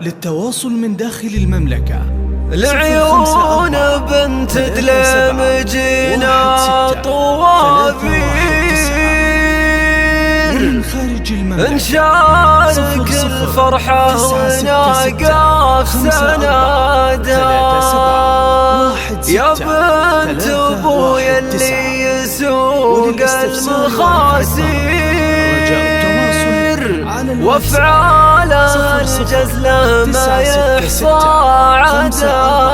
للتواصل من داخل المملكة. العيون بنت دليم جينا طوابير، نشارك الفرحة ونقف سنادها. يا بنت ابويا اللي يسوق المخاسير، وافعال الجزله ما يحصى عدادها.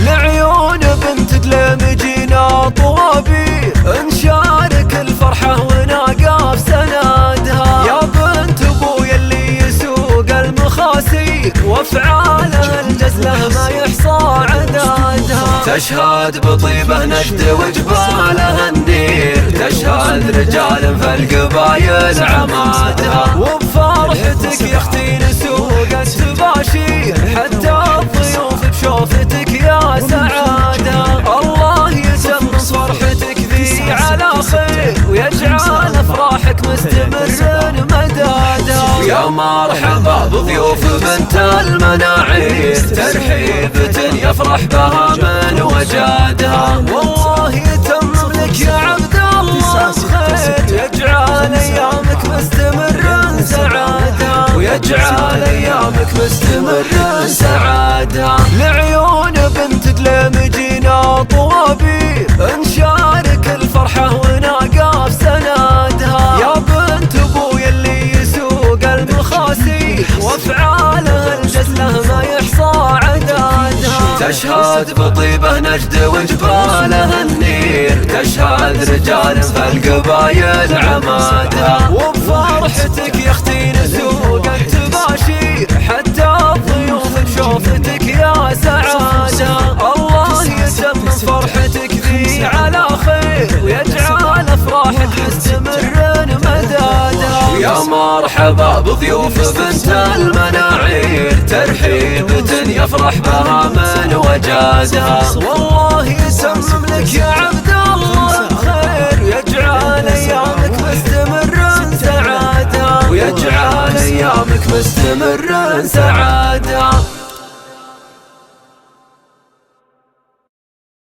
لعيون بنت دليم جينا طوابير، نشارك الفرحة ونقف سنادها. يا بنت ابويا اللي يسوق المخاسير، وافعاله الجزله ما يحصى عدادها. تشهد بطيبه نجد وجبالها النير، تشهد رجال في القبايل عمادها. وبفرحتك يا اختي نسوق التباشير، حتى الضيوف بشوفتك يا سعادة. الله يتمم فرحتك ذي على خير، ويجعل افراحك مستمر مدادا. يا مرحبا بضيوف بنت المناعير، ترحيبة يفرح بها من وجادها. والله يتمم لك يا عبد الله خير، يجعل ايامك مستمر سعادة، ويجعل ايامك مستمر سعادة. لعيون بنت دليم جينا طوابير، نشارك الفرحة ونقف سنادها. يا بنت ابويا اللي يسوق المخاسير، وافعاله الجزله ما يحصى عدادها. تشهد بطيبه نجد وجبالها النير، تشهد رجال في القبايل عمادها. وبفرحتك يا اختي نسوق التباشير، حتى الضيوف بشوفتك يا سعادة. الله يتمم فرحتك ذي على خير، ويجعل افراحك مستمر مدادا. يا مرحبا بضيوف بنت المناعير، ترحيبة يفرح بها من وجادها. والله يتمم لك يا عبد الله خير، يجعل ايامك مستمر سعادة، ويجعل ايامك مستمر سعادة.